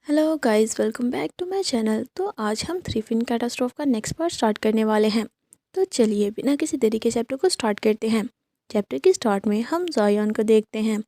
Hello guys, welcome back to my channel. तो आज हम थ्री फिन कैटास्ट्रॉफ का नेक्स्ट पार्ट स्टार्ट करने वाले हैं। तो चलिए बिना किसी देरी के चैप्टर को स्टार्ट करते हैं। चैप्टर की स्टार्ट में हम ज़ायान को देखते हैं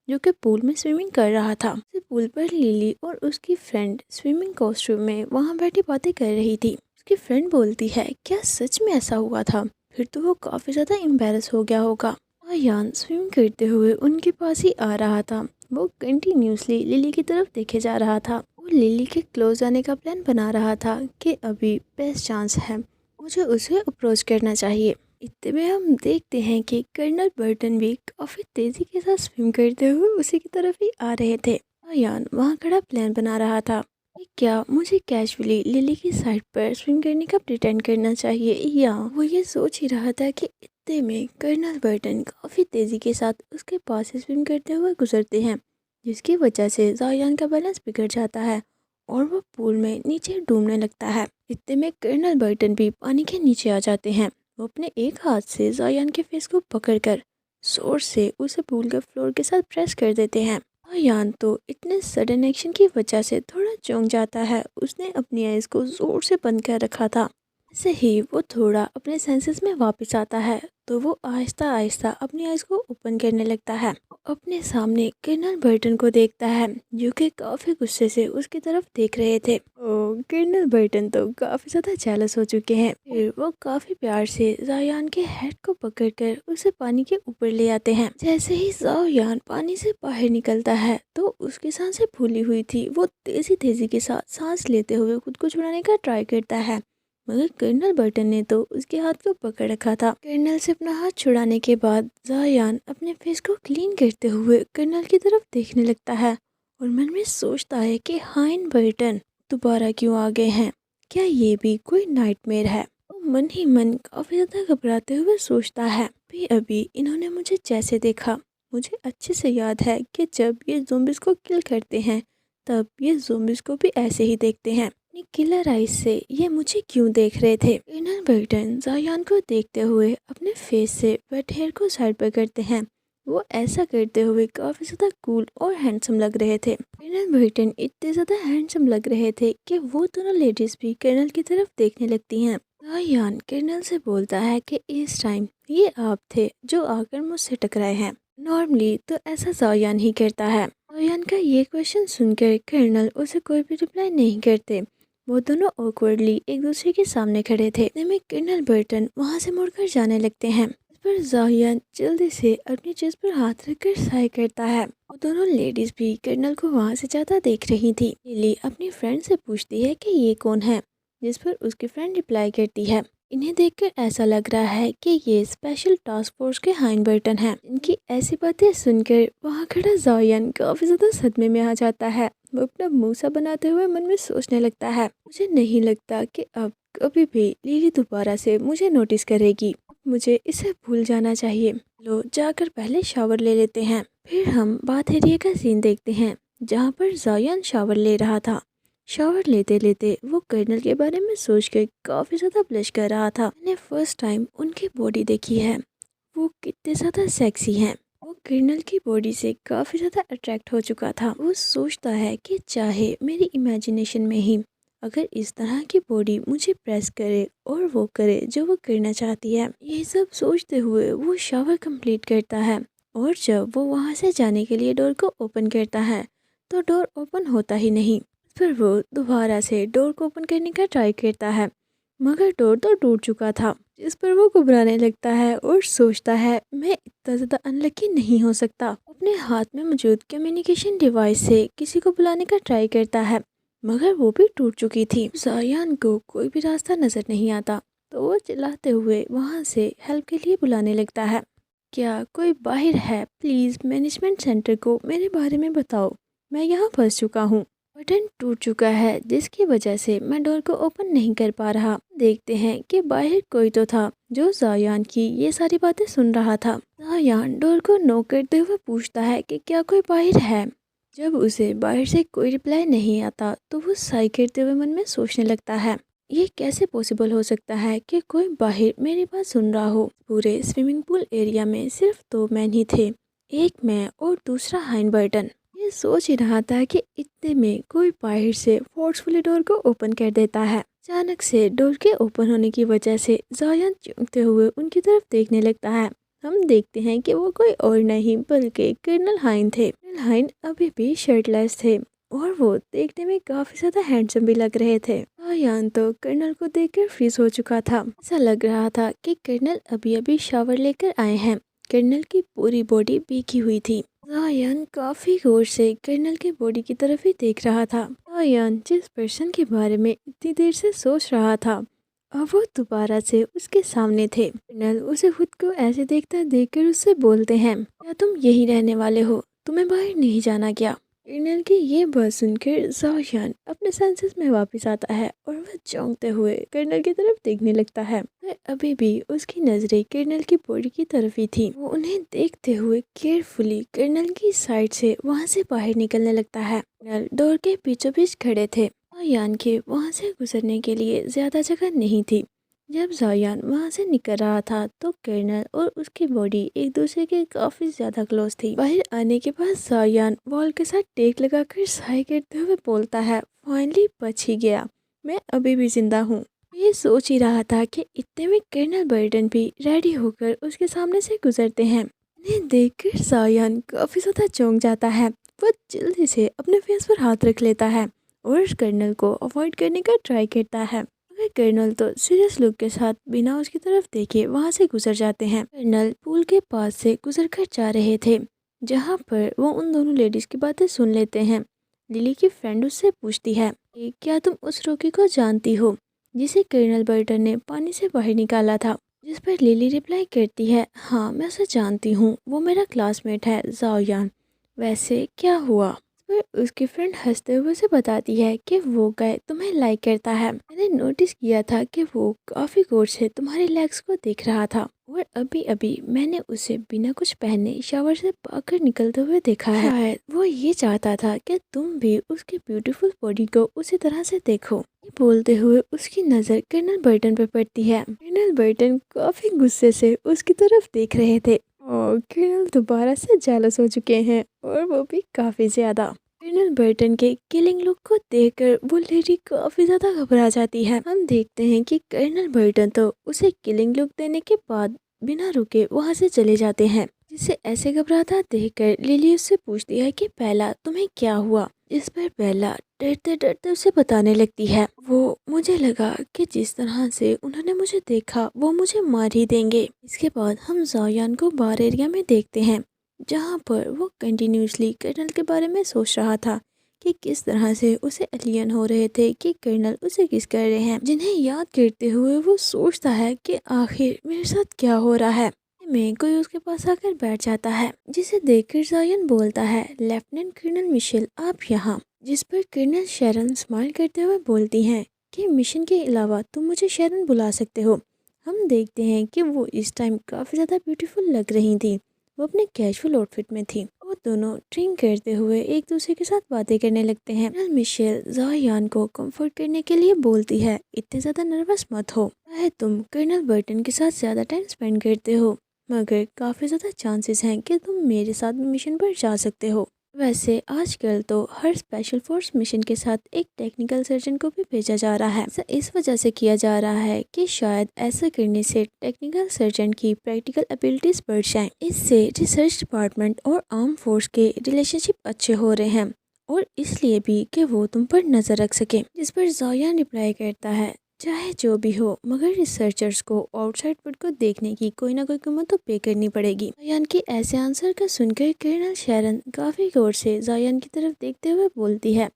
जो कि पूल में स्विमिंग कर रहा था। उसी पूल पर लिली और उसकी फ्रेंड स्विमिंग कॉस्ट्यूम में वहाँ बैठी बातें कर रही थी। उसकी फ्रेंड बोलती है, क्या सच में ऐसा हुआ था? फिर तो वो काफ़ी ज़्यादा एम्बेरस हो गया होगा। ज़ायान स्विम करते हुए उनके पास ही आ रहा था। वो कंटिन्यूसली लिली की तरफ देखे जा रहा था। वो लिली के क्लोज आने का प्लान बना रहा था कि अभी बेस्ट चांस है, मुझे उसे अप्रोच करना चाहिए। इतने में हम देखते हैं कि कर्नल बर्टन भी काफ़ी तेज़ी के साथ स्विम करते हुए उसी की तरफ ही आ रहे थे। अयान वहाँ खड़ा प्लान बना रहा था कि क्या मुझे कैजुअली लिली की साइड पर स्विम करने का प्रिटेंड करना चाहिए, या वो ये सोच ही रहा था कि इतने में कर्नल बर्टन काफ़ी तेज़ी के साथ उसके पास से स्विम करते हुए गुजरते हैं, जिसकी वजह से ज़ायान का बैलेंस बिगड़ जाता है और वो पूल में नीचे डूबने लगता है। इतने में कर्नल बर्टन भी पानी के नीचे आ जाते हैं। वो अपने एक हाथ से ज़ायान के फेस को पकड़कर जोर से उसे पूल के फ्लोर के साथ प्रेस कर देते हैं। ज़ायान तो इतने सडन एक्शन की वजह से थोड़ा चौंक जाता है। उसने अपनी आइज़ को ज़ोर से बंद कर रखा था। जैसे ही वो थोड़ा अपने सेंसेस में वापस आता है तो वो आहिस्ता आहिस्ता अपनी आइज़ को ओपन करने लगता है। अपने सामने कर्नल बर्टन को देखता है जो कि काफ़ी गुस्से से उसकी तरफ देख रहे थे। कर्नल बर्टन तो काफ़ी ज़्यादा जेलस हो चुके हैं। फिर वो काफ़ी प्यार से ज़ायान के हेड को पकड़कर उसे पानी के ऊपर ले आते हैं। जैसे ही ज़ायान पानी से बाहर निकलता है तो उसकी सांसें फूली हुई थी। वो तेज़ी तेज़ी के साथ सांस लेते हुए खुद को छुड़ाने का ट्राई करता है, मगर कर्नल बर्टन ने तो उसके हाथ को पकड़ रखा था। कर्नल से अपना हाथ छुड़ाने के बाद ज़ायान अपने फेस को क्लीन करते हुए कर्नल की तरफ देखने लगता है और मन में सोचता है कि हाइन बर्टन दोबारा क्यों आ गए हैं? क्या ये भी कोई नाइटमेयर है? वो मन ही मन काफ़ी ज़्यादा घबराते हुए सोचता है, अभी अभी इन्होंने मुझे जैसे देखा, मुझे अच्छे से याद है कि जब ये ज़ोंबिस को किल करते हैं तब ये ज़ोंबिस को भी ऐसे ही देखते हैं। अपनी किलर आइज से ये मुझे क्यों देख रहे थे? कर्नल बर्टन ज़ायान को देखते हुए अपने फेस से वेट हेयर को साइड पर करते हैं। वो ऐसा करते हुए काफ़ी ज़्यादा कूल और हैंडसम लग रहे थे। कर्नल बर्टन इतने ज़्यादा हैंडसम लग रहे थे कि वो दोनों लेडीज़ भी कर्नल की तरफ देखने लगती हैं। ज़ायान कर्नल से बोलता है कि इस टाइम ये आप थे जो आकर मुझसे टकराए हैं। नॉर्मली तो ऐसा ज़ायान ही करता है। ज़ायान का ये क्वेश्चन सुनकर कर्नल उसे कोई भी रिप्लाई नहीं करते। वो दोनों ऑकवर्डली एक दूसरे के सामने खड़े थे। इतने में कर्नल बर्टन वहाँ से मुड़कर जाने लगते हैं। इस पर ज़ायान जल्दी से अपनी चेस्ट पर हाथ रखकर साय करता है। वो दोनों लेडीज भी कर्नल को वहाँ से जाता देख रही थी। लिली अपनी फ्रेंड से पूछती है कि ये कौन है, जिस पर उसकी फ्रेंड रिप्लाई करती है, इन्हें देखकर ऐसा लग रहा है कि ये स्पेशल टास्क फोर्स के हाइन बर्टन हैं। इनकी ऐसी बातें सुनकर वहाँ खड़ा ज़ायान काफ़ी ज़्यादा सदमे में आ जाता है। वो अपना मुंह सा बनाते हुए मन में सोचने लगता है, मुझे नहीं लगता कि अब कभी भी लिली दोबारा से मुझे नोटिस करेगी। मुझे इसे भूल जाना चाहिए। लो जाकर पहले शावर ले लेते हैं। फिर हम बाथ एरिया का सीन देखते हैं जहाँ पर ज़ायान शावर ले रहा था। शावर लेते लेते वो कर्नल के बारे में सोचकर काफ़ी ज़्यादा ब्लश कर रहा था। मैंने फर्स्ट टाइम उनकी बॉडी देखी है, वो कितने ज़्यादा सेक्सी हैं। वो कर्नल की बॉडी से काफ़ी ज़्यादा अट्रैक्ट हो चुका था। वो सोचता है कि चाहे मेरी इमेजिनेशन में ही अगर इस तरह की बॉडी मुझे प्रेस करे और वो करे जो वो करना चाहती है। ये सब सोचते हुए वो शावर कंप्लीट करता है और जब वो वहाँ से जाने के लिए डोर को ओपन करता है तो डोर ओपन होता ही नहीं। फिर वो दोबारा से डोर को ओपन करने का ट्राई करता है, मगर डोर तो टूट चुका था। जिस पर वो घबराने लगता है और सोचता है, मैं इतना ज़्यादा अनलकी नहीं हो सकता। अपने हाथ में मौजूद कम्युनिकेशन डिवाइस से किसी को बुलाने का ट्राई करता है, मगर वो भी टूट चुकी थी। ज़ायान को कोई भी रास्ता नज़र नहीं आता तो वो चिल्लाते हुए वहाँ से हेल्प के लिए बुलाने लगता है। क्या कोई बाहर है? प्लीज़ मैनेजमेंट सेंटर को मेरे बारे में बताओ, मैं यहाँ फंस चुका हूँ। बटन टूट चुका है जिसकी वजह से मैं डोर को ओपन नहीं कर पा रहा। देखते हैं कि बाहर कोई तो था जो ज़ायान की ये सारी बातें सुन रहा था। ज़ायान डोर को नॉक करते हुए पूछता है कि क्या कोई बाहर है। जब उसे बाहर से कोई रिप्लाई नहीं आता तो वो साई करते हुए मन में सोचने लगता है, ये कैसे पॉसिबल हो सकता है कि कोई बाहर मेरी बात सुन रहा हो। पूरे स्विमिंग पूल एरिया में सिर्फ दो मैन ही थे, एक मैं और दूसरा हाइन बर्टन। ये सोच ही रहा था कि इतने में कोई बाहर से फोर्सफुली डोर को ओपन कर देता है। अचानक से डोर के ओपन होने की वजह से जायान चौंकते हुए उनकी तरफ देखने लगता है। हम देखते हैं कि वो कोई और नहीं बल्कि कर्नल हाइन थे। कर्नल हाइन अभी भी शर्टलेस थे और वो देखने में काफी ज्यादा हैंडसम भी लग रहे थे। जायान तो कर्नल को देखकर फ्रीज हो चुका था। ऐसा लग रहा था कि कर्नल अभी अभी शावर लेकर आए हैं। कर्नल की पूरी बॉडी भीगी हुई थी। जायान काफी गौर से कर्नल के बॉडी की तरफ ही देख रहा था। जायान जिस पर्सन के बारे में इतनी देर से सोच रहा था अब वो दोबारा से उसके सामने थे। कर्नल उसे खुद को ऐसे देखकर उससे बोलते हैं, क्या तुम यही रहने वाले हो? तुम्हें बाहर नहीं जाना क्या? कर्नल की ये बात सुनकर जायान अपने सेंसेस में वापस आता है और वह चौंकते हुए कर्नल की तरफ देखने लगता है। अभी भी उसकी नजरें कर्नल की बॉडी की तरफ ही थी। वो उन्हें देखते हुए केयरफुली कर्नल की साइड से वहां से बाहर निकलने लगता है। कर्नल डोर के बीचों बीच खड़े थे। जायान के वहां से गुजरने के लिए ज्यादा जगह नहीं थी। जब जायान वहां से निकल रहा था तो कर्नल और उसकी बॉडी एक दूसरे के काफी ज्यादा क्लोज थी। बाहर आने के बाद जायान वॉल के साथ टेक लगाकर साई करते हुए बोलता है, फाइनली बच ही गया, मैं अभी भी जिंदा हूँ। ये सोच ही रहा था कि इतने में कर्नल बर्टन भी रेडी होकर उसके सामने से गुजरते हैं। इन्हें देखकर जायान काफी ज्यादा चौंक जाता है। वो जल्दी से अपने फेस पर हाथ रख लेता है और कर्नल को अवॉइड करने का ट्राई करता है। मगर कर्नल तो सीरियस लुक के साथ बिना उसकी तरफ देखे वहां से गुजर जाते हैं। कर्नल पूल के पास से गुजर कर जा रहे थे जहां पर वो उन दोनों लेडीज की बातें सुन लेते हैं। लिली की फ्रेंड उससे पूछती है कि क्या तुम उस रोकी को जानती हो जिसे कर्नल बर्टन ने पानी से बाहर निकाला था? जिस पर लिली रिप्लाई करती है, हाँ मैं उसे जानती हूँ, वो मेरा क्लासमेट है जायान। वैसे क्या हुआ? पर उसकी फ्रेंड हंसते हुए से बताती है कि वो गाय तुम्हें लाइक करता है। मैंने नोटिस किया था कि वो काफी गौर से तुम्हारे लेग्स को देख रहा था और अभी अभी मैंने उसे बिना कुछ पहने शावर से बाहर निकलते हुए देखा है। शायद वो ये चाहता था कि तुम भी उसकी ब्यूटीफुल बॉडी को उसी तरह से देखो। ये बोलते हुए उसकी नजर कर्नल बर्टन पर पड़ती है। कर्नल बर्टन काफी गुस्से से उसकी तरफ देख रहे थे और कर्नल दोबारा से जेलस हो चुके हैं और वो भी काफी ज्यादा। कर्नल बर्टन के किलिंग लुक को देखकर वो लेडी काफी ज्यादा घबरा जाती है। हम देखते हैं कि कर्नल बर्टन तो उसे किलिंग लुक देने के बाद बिना रुके वहां से चले जाते हैं। जिसे ऐसे घबराता देखकर लिली उससे पूछती है कि बेला तुम्हें क्या हुआ? इस पर बेला डरते डरते उसे बताने लगती है, वो मुझे लगा कि जिस तरह से उन्होंने मुझे देखा वो मुझे मार ही देंगे। इसके बाद हम जायान को बार एरिया में देखते हैं जहाँ पर वो कंटिन्यूसली कर्नल के बारे में सोच रहा था कि किस तरह से उसे एलियन हो रहे थे कि कर्नल उसे किस कर रहे हैं। जिन्हें याद करते हुए वो सोचता है कि आखिर मेरे साथ क्या हो रहा है। में कोई उसके पास आकर बैठ जाता है जिसे देखकर जायन बोलता है, लेफ्टिनेंट कर्नल मिशेल आप यहाँ? जिस पर कर्नल शेरन स्माइल करते हुए बोलती हैं कि मिशन के अलावा तुम मुझे शेरन बुला सकते हो। हम देखते हैं कि वो इस टाइम काफ़ी ज़्यादा ब्यूटीफुल लग रही थी। वो अपने कैजुअल आउटफिट में थी। वो दोनों ड्रिंक करते हुए एक दूसरे के साथ बातें करने लगते हैं। कर्नल मिशेल जायान को कंफर्ट करने के लिए बोलती है, इतने ज़्यादा नर्वस मत हो, चाहे तुम कर्नल बर्टन के साथ ज़्यादा टाइम स्पेंड करते हो मगर काफ़ी ज़्यादा चांसेस हैं कि तुम मेरे साथ मिशन पर जा सकते हो। वैसे आजकल तो हर स्पेशल फोर्स मिशन के साथ एक टेक्निकल सर्जन को भी भेजा जा रहा है। ऐसा इस वजह से किया जा रहा है कि शायद ऐसा करने से टेक्निकल सर्जन की प्रैक्टिकल एबिलिटीज बढ़ जाएं। इससे रिसर्च डिपार्टमेंट और आर्म फोर्स के रिलेशनशिप अच्छे हो रहे हैं और इसलिए भी कि वो तुम पर नज़र रख सके। जिस पर जायान रिप्लाई करता है, चाहे जो भी हो मगर रिसर्चर्स को आउटसाइड वर्ल्ड को देखने की कोई ना कोई कीमत तो पे करनी पड़ेगी। जायान के ऐसे आंसर का सुनकर कर्नल शेरन काफी गौर से जायान की तरफ देखते हुए बोलती है,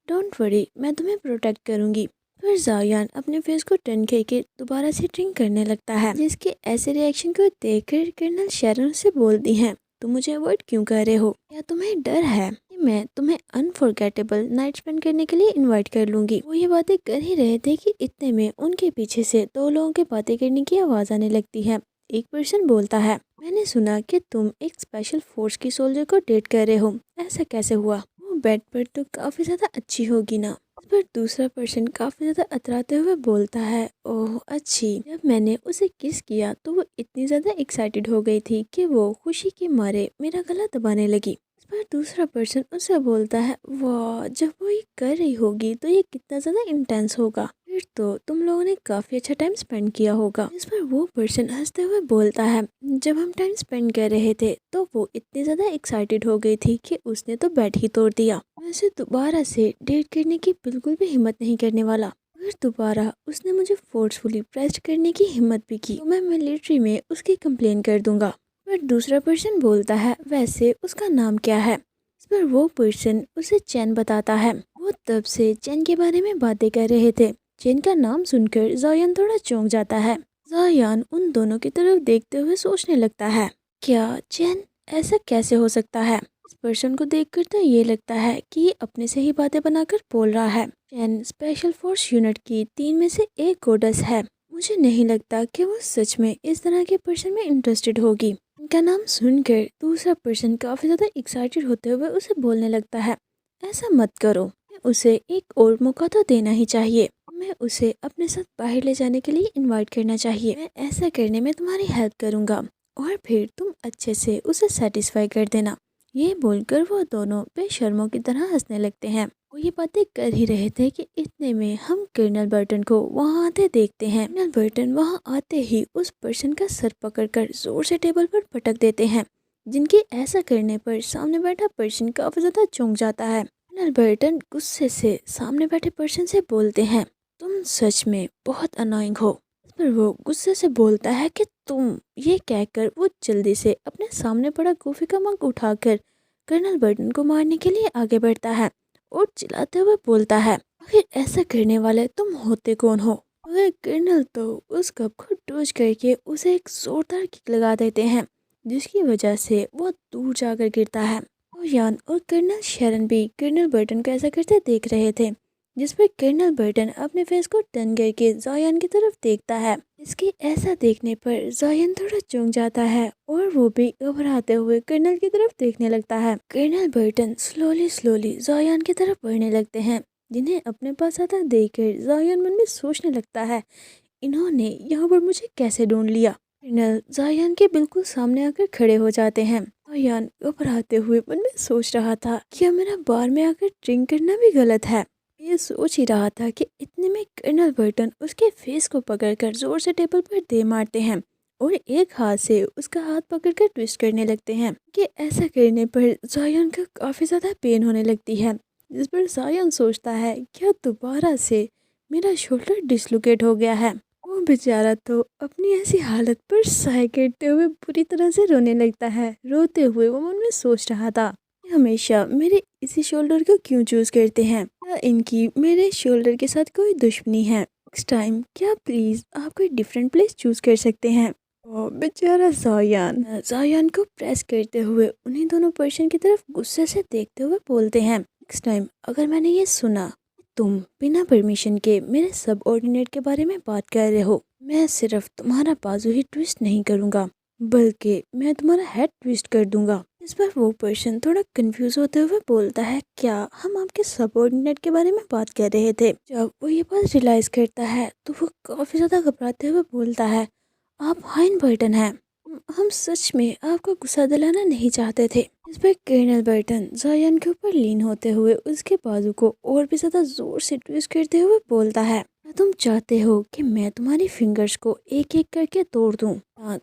डोंट वरी, मैं तुम्हें प्रोटेक्ट करूंगी। फिर जायान अपने फेस को टर्न करके दोबारा से ड्रिंक करने लगता है। जिसके ऐसे रिएक्शन को देखकर कर्नल शेरन से बोलती है, तुम मुझे अवॉइड क्यों कर रहे हो? क्या तुम्हें डर है कि मैं तुम्हें अनफॉरगेटेबल नाइट स्पेंड करने के लिए इनवाइट कर लूंगी? वो ये बातें कर ही रहे थे कि इतने में उनके पीछे से दो लोगों के बातें करने की आवाज आने लगती है। एक पर्सन बोलता है, मैंने सुना कि तुम एक स्पेशल फोर्स की सोल्जर को डेट कर रहे हो, ऐसा कैसे हुआ? वो बेड पर तो काफी ज्यादा अच्छी होगी ना? इस पर दूसरा पर्सन काफी ज्यादा अतराते हुए बोलता है, ओह अच्छी। जब मैंने उसे किस किया तो वो इतनी ज्यादा एक्साइटेड हो गई थी कि वो खुशी के मारे मेरा गला दबाने लगी। इस پر دوسرا پرسن اسے بولتا ہے واہ، جب وہ یہ کر رہی ہوگی تو یہ کتنا زیادہ انٹینس ہوگا، پھر تو تم لوگوں نے کافی اچھا ٹائم اسپینڈ کیا ہوگا۔ اس پر وہ پرسن ہنستے ہوئے بولتا ہے جب ہم ٹائم اسپینڈ کر رہے تھے تو وہ اتنی زیادہ ایکسائٹیڈ ہو گئی تھی کہ اس نے تو بیٹ ہی توڑ دیا، ویسے دوبارہ سے ڈیٹ کرنے کی بالکل بھی ہمت نہیں کرنے والا، اگر دوبارہ اس نے مجھے فورسفلی پریس کرنے کی ہمت بھی کی تو میں ملٹری میں اس کی کمپلین کر دوں گا۔ پر دوسرا پرسن بولتا ہے ویسے اس کا نام کیا ہے؟ اس پر وہ پرسن اسے چین بتاتا ہے۔ وہ تب سے چین کے بارے میں باتیں کر رہے تھے۔ چین کا نام سن کر زایان تھوڑا چونک جاتا ہے۔ زایان ان دونوں کی طرف دیکھتے ہوئے سوچنے لگتا ہے کیا چین ایسا کیسے ہو سکتا ہے؟ اس پرسن کو دیکھ کر تو یہ لگتا ہے کہ یہ اپنے سے ہی باتیں بنا کر بول رہا ہے۔ چین اسپیشل فورس یونٹ کی 3 میں سے ایک گوڈس ہے، مجھے نہیں لگتا کہ وہ سچ میں اس طرح کے پرسن میں انٹرسٹڈ ہوگی۔ ان کا نام سن کر دوسرا پرسن کافی زیادہ ایکسائٹیڈ ہوتے ہوئے اسے بولنے لگتا ہے ایسا مت کرو، اسے ایک اور موقع تو دینا ہی چاہیے، میں اسے اپنے ساتھ باہر لے جانے کے لیے انوائٹ کرنا چاہیے، میں ایسا کرنے میں تمہاری ہیلپ کروں گا اور پھر تم اچھے سے اسے سیٹسفائی کر دینا۔ یہ بول کر وہ دونوں بے شرموں کی طرح ہنسنے لگتے ہیں۔ وہ یہ باتیں کر ہی رہے تھے کہ اتنے میں ہم کرنل برٹن کو وہاں آتے دیکھتے ہیں۔ کرنل برٹن وہاں آتے ہی اس پرسن کا سر پکڑ کر زور سے ٹیبل پر پٹک دیتے ہیں، جن کے ایسا کرنے پر سامنے بیٹھا پرسن کافی زیادہ چونک جاتا ہے۔ کرنل برٹن غصے سے سامنے بیٹھے پرسن سے بولتے ہیں تم سچ میں بہت انوائنگ ہو۔ اس پر وہ غصے سے بولتا ہے کہ تم، یہ کہہ کر وہ جلدی سے اپنے سامنے پڑا کافی کا مگ اٹھا کر کرنل برٹن کو مارنے کے لیے آگے بڑھتا ہے اور چلاتے ہوئے بولتا ہے آخر ایسا کرنے والے تم ہوتے کون ہو؟ مگر کرنل تو اس کپ کو ٹوچ کر کے اسے ایک زوردار کک لگا دیتے ہیں، جس کی وجہ سے وہ دور جا کر گرتا ہے۔ زایان اور کرنل شیرن بھی کرنل برٹن کو ایسا کرتے دیکھ رہے تھے، جس پر کرنل برٹن اپنے فیس کو ٹرن کر کے زایان کی طرف دیکھتا ہے۔ اس کے ایسا دیکھنے پر زایان تھوڑا چونک جاتا ہے اور وہ بھی گھبراتے ہوئے کرنل کی طرف دیکھنے لگتا ہے۔ کرنل برٹن سلولی زایان کی طرف بڑھنے لگتے ہیں، جنہیں اپنے پاس آتا دیکھ کر زایان من میں سوچنے لگتا ہے انہوں نے یہاں پر مجھے کیسے ڈھونڈ لیا۔ کرنل زایان کے بالکل سامنے آ کر کھڑے ہو جاتے ہیں۔ زایان گھبراتے ہوئے من میں سوچ رہا تھا کیا میرا بار میں آ کر ڈرنک کرنا بھی غلط ہے؟ یہ سوچ ہی رہا تھا کہ اتنے میں کرنل برٹن اس کے فیس کو پکڑ کر زور سے ٹیبل پر دے مارتے ہیں اور ایک ہاتھ سے اس کا ہاتھ پکڑ کر ٹویسٹ کرنے لگتے ہیں کہ ایسا کرنے پر زایان کا کافی زیادہ پین ہونے لگتی ہے، جس پر زایان سوچتا ہے کیا دوبارہ سے میرا شولڈر ڈسلوکیٹ ہو گیا ہے۔ وہ بیچارہ تو اپنی ایسی حالت پر سائے کرتے ہوئے بری طرح سے رونے لگتا ہے۔ روتے ہوئے وہ من میں سوچ رہا تھا ہمیشہ میرے اسی شولڈر کو کیوں چوز کرتے ہیں، کیا ان کی میرے شولڈر کے ساتھ کوئی دشمنی ہے؟ نیکسٹ ٹائم کیا پلیز آپ کوئی ڈیفرنٹ پلیس چوز کر سکتے ہیں؟ بیچارہ زایان کو پریس کرتے ہوئے انہیں دونوں پرسن کی طرف غصے سے دیکھتے ہوئے بولتے ہیں نیکسٹ ٹائم اگر میں نے یہ سنا تم بنا پرمیشن کے میرے سب آرڈینیٹ کے بارے میں بات کر رہے ہو، میں صرف تمہارا بازو ہی ٹویسٹ نہیں کروں گا بلکہ میں تمہارا ہیڈ ٹویسٹ کر دوں گا۔ اس پر وہ پرسن تھوڑا کنفیوز ہوتے ہوئے بولتا ہے کیا ہم آپ کے سب آرڈینیٹ کے بارے میں بات کر رہے تھے؟ جب وہ یہ بات ریلائز کرتا ہے تو وہ کافی زیادہ گھبراتے ہوئے بولتا ہے آپ ہائن برٹن ہیں، ہم سچ میں آپ کو غصہ دلانا نہیں چاہتے تھے۔ اس پر کرنل برٹن زایان کے اوپر لین ہوتے ہوئے اس کے بازو کو اور بھی زیادہ زور سے ٹویسٹ کرتے ہوئے بولتا ہے تم چاہتے ہو کہ میں تمہاری فنگرز کو ایک ایک کر کے توڑ دوں،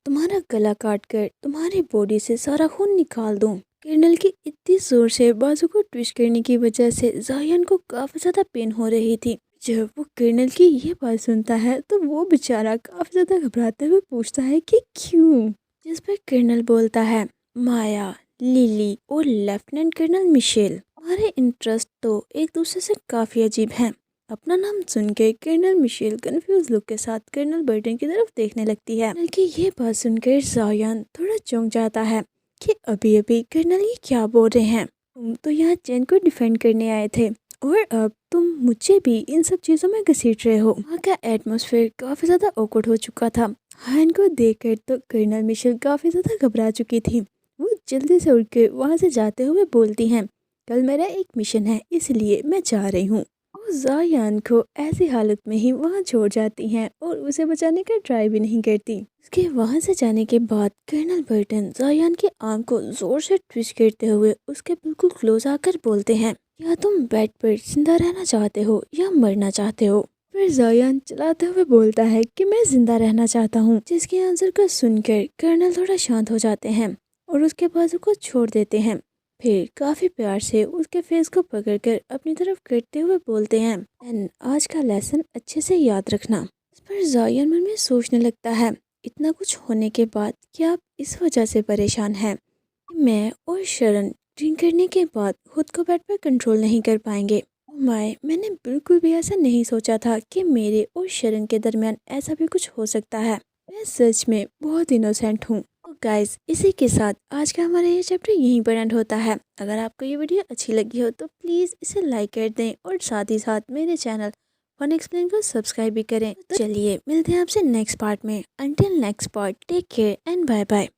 تمہارا گلا کاٹ کر تمہاری باڈی سے سارا خون نکال دوں۔ کرنل کی اتنی زور سے بازو کو ٹویسٹ کرنے کی وجہ سے زایان کو کافی زیادہ پین ہو رہی تھی۔ جب وہ کرنل کی یہ بات سنتا ہے تو وہ بیچارہ کافی زیادہ گھبراتے ہوئے پوچھتا ہے کہ کیوں؟ جس پر کرنل بولتا ہے مایا، لیلی اور لیفٹیننٹ کرنل مشیل، ہمارے انٹرسٹ تو ایک دوسرے سے کافی عجیب ہیں۔ اپنا نام سن کے کرنل مشیل کنفیوز لک کے ساتھ کرنل برٹن کی طرف دیکھنے لگتی ہے، بلکہ یہ بات سن کر زایان تھوڑا چونک جاتا ہے کہ ابھی کرنل یہ کیا بول رہے ہیں، تم تو یہاں چین کو ڈیفینڈ کرنے آئے تھے اور اب تم مجھے بھی ان سب چیزوں میں گھسیٹ رہے ہو۔ وہاں کا ایٹماسفیئر کافی زیادہ اوکورڈ ہو چکا تھا۔ ہائن کو دیکھ کر تو کرنل مشیل کافی زیادہ گھبرا چکی تھی، وہ جلدی سے اٹھ کے وہاں سے جاتے ہوئے بولتی ہیں کل میرا ایک مشن ہے اس لیے میں جا رہی ہوں۔ وہ वो ज़ायान को ऐसी हालत में ही वहाँ छोड़ जाती हैं और उसे बचाने का ट्राई भी नहीं करती। उसके वहाँ से जाने के बाद कर्नल बर्टन ज़ायान की आंख को जोर से ट्विस्ट करते हुए उसके बिल्कुल क्लोज आकर बोलते हैं, क्या तुम बेड पर जिंदा रहना चाहते हो या मरना चाहते हो? फिर ज़ायान चलाते हुए बोलता है कि मैं जिंदा रहना चाहता हूँ, जिसके आंसर को सुनकर कर्नल थोड़ा शांत हो जाते हैं और उसके बाजू को छोड़ देते हैं। फिर काफ़ी प्यार से उसके फेस को पकड़कर अपनी तरफ करते हुए बोलते हैं, एंड आज का लेसन अच्छे से याद रखना। इस पर ज़ायान मन में सोचने लगता है, इतना कुछ होने के बाद क्या आप इस वजह से परेशान हैं कि मैं और शरण ड्रिंक करने के बाद खुद को बेड पर कंट्रोल नहीं कर पाएंगे? मैंने बिल्कुल भी ऐसा नहीं सोचा था कि मेरे और शरण के दरमियान ऐसा भी कुछ हो सकता है। मैं सच में बहुत इनोसेंट हूँ। तो गाइस, इसी के साथ आज का हमारा ये चैप्टर यहीं पर एंड होता है। अगर आपको ये वीडियो अच्छी लगी हो तो प्लीज़ इसे लाइक कर दें और साथ ही साथ मेरे चैनल फन एक्सप्लेन को सब्सक्राइब भी करें। तो चलिए मिलते हैं आपसे नेक्स्ट पार्ट में। Until next part, take care and bye bye.